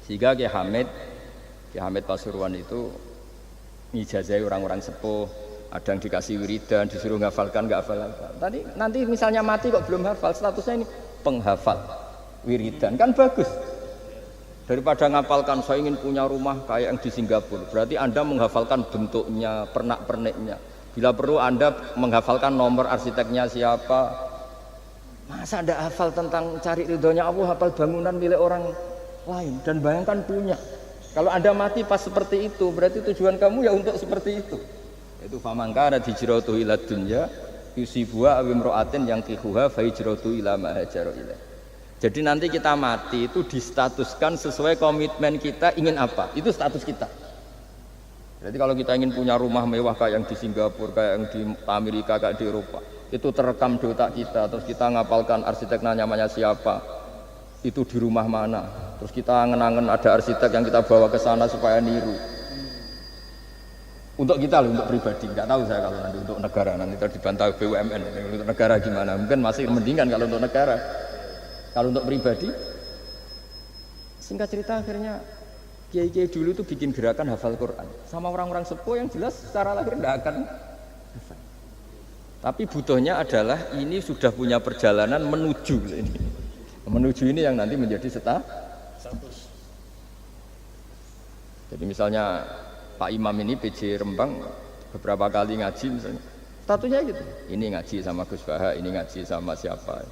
Sehingga Ki Hamid Pasuruan itu ngijazai orang-orang sepuh, ada yang dikasih wiridan, disuruh menghafalkan, nggak hafal. Tadi nanti misalnya mati kok belum hafal, statusnya ini penghafal wiridan, kan bagus. Daripada ngapalkan saya ingin punya rumah kayak yang di Singapura, berarti Anda menghafalkan bentuknya, pernak-perniknya. Bila perlu Anda menghafalkan nomor arsiteknya siapa. Masa Anda hafal tentang cari ridhonya Allah, hafal bangunan milik orang lain, dan bayangkan punya. Kalau Anda mati pas seperti itu, berarti tujuan kamu ya untuk seperti itu. Itu famangkana hijratuhu ila dunya yusibuha aw imra'atin yang kihuha fa hijratuhu ila ma hajara ilaih. Jadi nanti kita mati itu distatuskan sesuai komitmen kita ingin apa. Itu status kita. Jadi kalau kita ingin punya rumah mewah kayak yang di Singapura, kayak yang di Amerika, kayak di Eropa, itu terekam di otak kita. Terus kita ngapalkan arsiteknya namanya siapa, itu di rumah mana. Terus kita ngenangen ada arsitek yang kita bawa ke sana supaya niru. Untuk kita loh, untuk pribadi. Nggak tahu saya kalau nanti untuk negara, nanti dibantah BUMN. Untuk negara gimana? Mungkin masih mendingan kalau untuk negara. Kalau untuk pribadi, singkat cerita akhirnya kiai-kiai dulu itu bikin gerakan hafal Quran sama orang-orang sepuh yang jelas secara lahir tidak akan hafal. Tapi butuhnya adalah ini sudah punya perjalanan menuju ini. Menuju ini yang nanti menjadi status. Jadi misalnya Pak Imam ini PJ Rembang beberapa kali ngaji misalnya, statusnya gitu. Ini ngaji sama Gus Baha, ini ngaji sama siapa.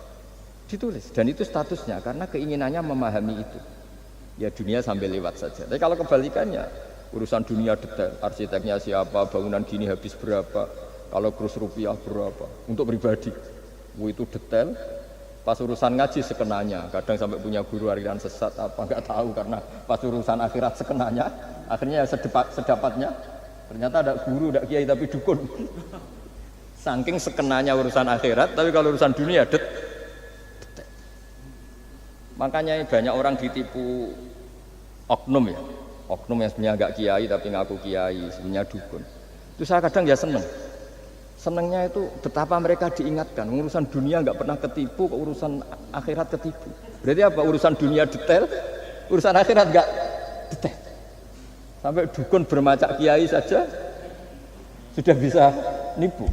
Ditulis, dan itu statusnya karena keinginannya memahami itu. Ya dunia sambil lewat saja. Tapi kalau kebalikannya, urusan dunia detail, arsiteknya siapa, bangunan gini habis berapa, kalau kurs rupiah berapa, untuk pribadi, itu detail. Pas urusan ngaji sekenanya, kadang sampai punya guru aliran sesat apa nggak tahu, karena pas urusan akhirat sekenanya, akhirnya sedapatnya, ternyata ada guru, ada kiai tapi dukun. Saking sekenanya urusan akhirat, tapi kalau urusan dunia detail. Makanya banyak orang ditipu oknum ya, oknum yang sebenarnya enggak kiai tapi ngaku kiai, sebenarnya dukun. Itu saya kadang ya senengnya itu betapa mereka diingatkan, urusan dunia enggak pernah ketipu, urusan akhirat ketipu. Berarti apa? Urusan dunia detail, urusan akhirat enggak detail. Sampai dukun bermacak kiai saja sudah bisa nipu.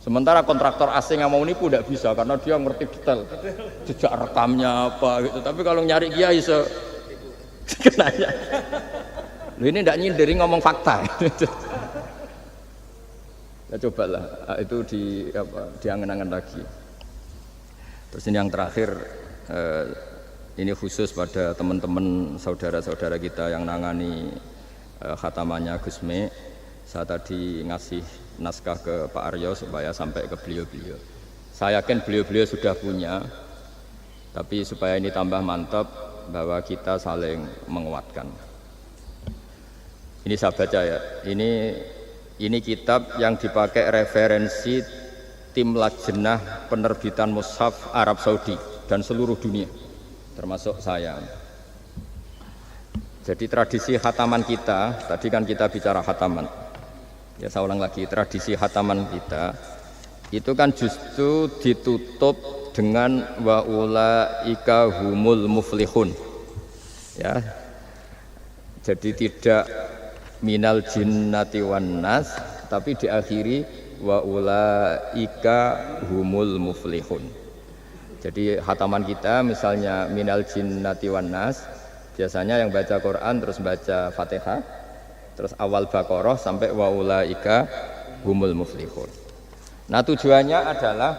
Sementara kontraktor asing yang mau nipu tidak bisa karena dia ngerti detail jejak rekamnya apa gitu. Tapi kalau nyari kiai sekenanya, lu ini tidak nyindirin ngomong fakta. Ya cobalah itu diangen-angen lagi. Terus ini yang terakhir, ini khusus pada teman-teman saudara-saudara kita yang nangani khatamannya Gusme. Saya tadi ngasih naskah ke Pak Aryo supaya sampai ke beliau-beliau. Saya yakin beliau-beliau sudah punya, tapi supaya ini tambah mantap bahwa kita saling menguatkan. Ini saya baca ya. Ini kitab yang dipakai referensi tim lajnah penerbitan mushaf Arab Saudi dan seluruh dunia, termasuk saya. Jadi tradisi khataman kita, tadi kan kita bicara khataman. Ya saya ulang lagi, tradisi khataman kita itu kan justru ditutup dengan wa ulaika humul muflihun. Ya. Jadi tidak minal jinnati wan nas, tapi diakhiri wa ulaika humul muflihun. Jadi khataman kita misalnya minal jinnati wan nas, biasanya yang baca Quran terus baca Fatihah, terus awal Baqarah sampai wa ulaika humul muflihun. Nah tujuannya adalah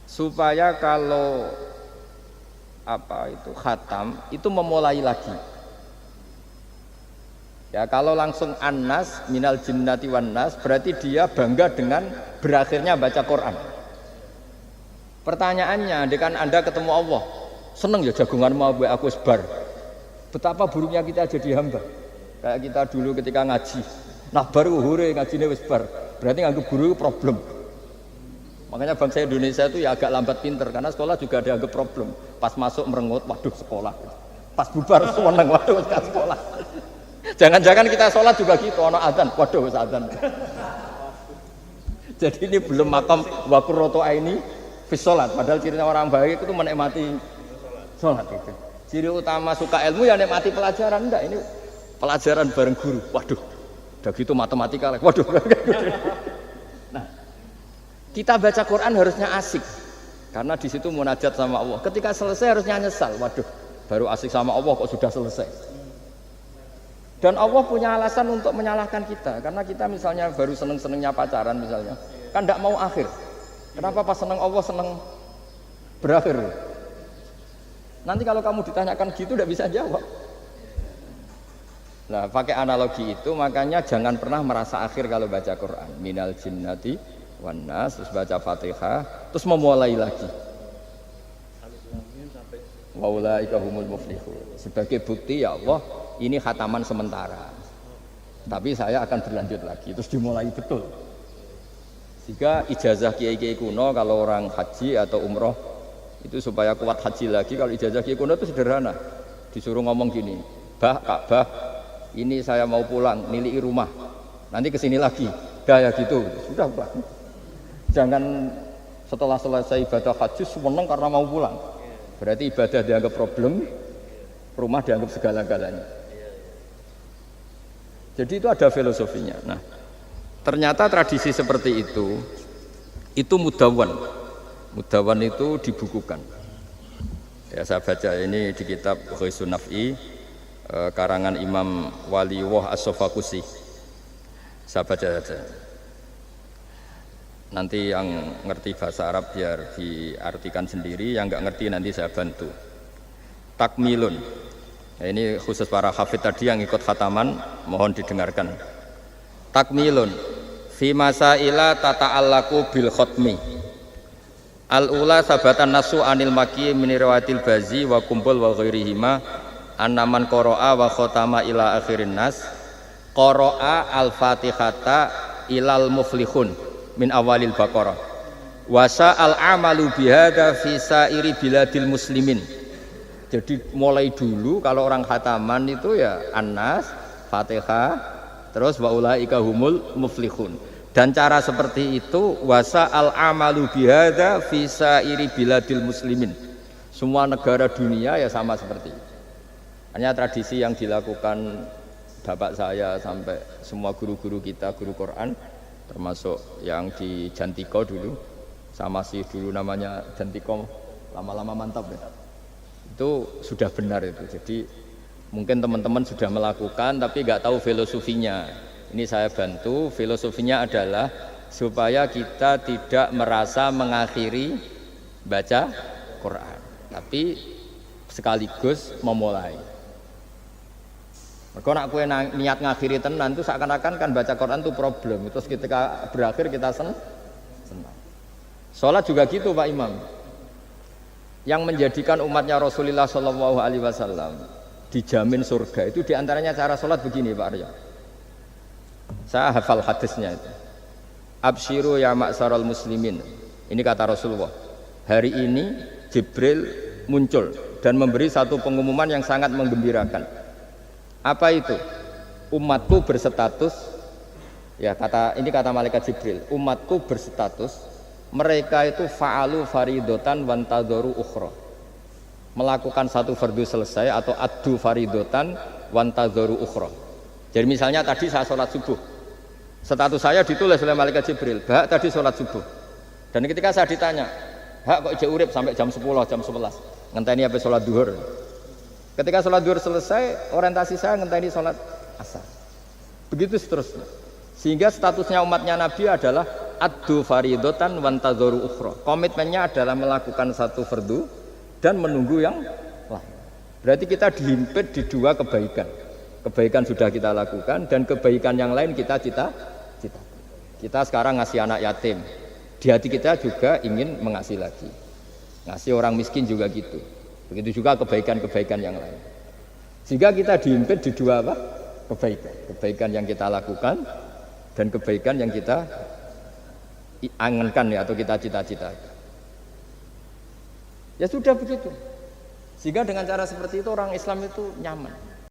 supaya kalau khatam itu memulai lagi. Ya kalau langsung an-nas minal jinnati wan nas berarti dia bangga dengan berakhirnya baca Quran. Pertanyaannya, dengan Anda ketemu Allah, seneng ya jagunganmu aku sebar. Betapa buruknya kita jadi hamba. Kayak kita dulu ketika ngaji, nah baru hore ngajine wis bar, berarti nganggep guru itu problem. Makanya bangsa Indonesia itu ya agak lambat pinter, karena sekolah juga dianggap problem. Pas masuk merengut, waduh sekolah. Pas bubar seneng, waduh wis sekolah. Jangan-jangan kita sholat juga gitu, ono adzan, waduh wis adzan. Jadi ini belum makam wa qurratu aini fi sholat, padahal cirinya orang baik itu menikmati sholat itu. Ciri utama suka ilmu ya nikmati pelajaran, enggak ini pelajaran bareng guru. Waduh, udah gitu matematika lagi. Waduh. Nah, kita baca Quran harusnya asik. Karena di situ munajat sama Allah. Ketika selesai harusnya nyesal. Waduh, baru asik sama Allah kok sudah selesai. Dan Allah punya alasan untuk menyalahkan kita. Karena kita misalnya baru seneng-senengnya pacaran misalnya, kan tidak mau akhir. Kenapa pas seneng Allah seneng berakhir? Nanti kalau kamu ditanyakan gitu tidak bisa jawab. Nah, pakai analogi itu makanya jangan pernah merasa akhir kalau baca Quran. Minal jinnati wan nas, terus baca Fatihah, terus memulai lagi. Wa ulaika humul muflihun. Sebagai bukti ya Allah, ini khataman sementara. Tapi saya akan berlanjut lagi, terus dimulai betul. Sehingga ijazah kiai-kiai kuno kalau orang haji atau umroh itu supaya kuat haji lagi, kalau ijazah kiai kuno itu sederhana. Disuruh ngomong gini, "Bah, Ka'bah, ini saya mau pulang, nilai rumah. Nanti kesini lagi." Dah ya gitu. Sudah, Pak. Jangan setelah selesai ibadah haji seneng karena mau pulang. Berarti ibadah dianggap problem, rumah dianggap segala-galanya. Jadi itu ada filosofinya. Nah, ternyata tradisi seperti itu mudawwan. Mudawwan itu dibukukan. Ya, saya baca ini di kitab Ghaithun Naf'i karangan Imam Waliullah As-Sofakusi. Saya baca saja. Nanti yang ngerti bahasa Arab biar diartikan sendiri, yang nggak ngerti nanti saya bantu. Takmilun. Ya, ini khusus para hafidh tadi yang ikut khataman, mohon didengarkan. Takmilun. Fi masaila tata'allaku bil khotmi. Al-ula sabatan nasu anil maki minirwatil bazi wa kumpul wa ghairihima annaman qara'a wa khotama ila akhirin nas qara'a al-fatihata ilal muflihun min awalil baqarah wasa al-amalu bihada fi sairi biladil muslimin. Jadi mulai dulu kalau orang khataman itu ya An-Nas, Fatihah, terus wa ulaika humul muflihun. Dan cara seperti itu wasa al-amalu bihada fi sairi biladil muslimin. Semua negara dunia ya sama seperti itu. Hanya tradisi yang dilakukan bapak saya sampai semua guru-guru kita, guru Quran, termasuk yang di Jantiko dulu, sama sih dulu namanya Jantiko, lama-lama mantap ya. Itu sudah benar itu. Jadi mungkin teman-teman sudah melakukan tapi nggak tahu filosofinya. Ini saya bantu, filosofinya adalah supaya kita tidak merasa mengakhiri baca Quran, tapi sekaligus memulai. Kalau nak kue niat ngakhiri tenan itu seakan-akan kan baca Quran itu problem. Terus ketika berakhir kita senang. Sholat juga gitu Pak Imam. Yang menjadikan umatnya Rasulullah SAW dijamin surga itu diantaranya cara sholat begini Pak Arya. Saya hafal hadisnya itu. Absyiru ya ma'syaral muslimin. Ini kata Rasulullah. Hari ini Jibril muncul dan memberi satu pengumuman yang sangat menggembirakan. Apa itu? Umatku berstatus ya ini kata malaikat Jibril. Umatku berstatus mereka itu fa'alu faridotan wantadharu ukhra. Melakukan satu fardu selesai atau addu faridotan wantadharu ukhra. Jadi misalnya tadi saya sholat subuh, status saya ditulis oleh malaikat Jibril, Hak tadi sholat subuh. Dan ketika saya ditanya, Hak kok ijek urip sampai jam 10, jam 11, ngenteni apa sholat duhur. Ketika sholat duhur selesai, orientasi saya ngenteni sholat asar. Begitu seterusnya. Sehingga statusnya umatnya Nabi adalah addu faridotan wantadharu ukhra. Komitmennya adalah melakukan satu fardu dan menunggu yang lain. Berarti kita dihimpit di dua kebaikan. Kebaikan sudah kita lakukan dan kebaikan yang lain kita cita. Kita sekarang ngasih anak yatim. Di hati kita juga ingin mengasih lagi. Ngasih orang miskin juga gitu. Begitu juga kebaikan-kebaikan yang lain. Sehingga kita dihimpit di dua apa? Kebaikan. Kebaikan yang kita lakukan dan kebaikan yang kita angankan ya atau kita cita-citakan. Ya sudah begitu. Sehingga dengan cara seperti itu orang Islam itu nyaman.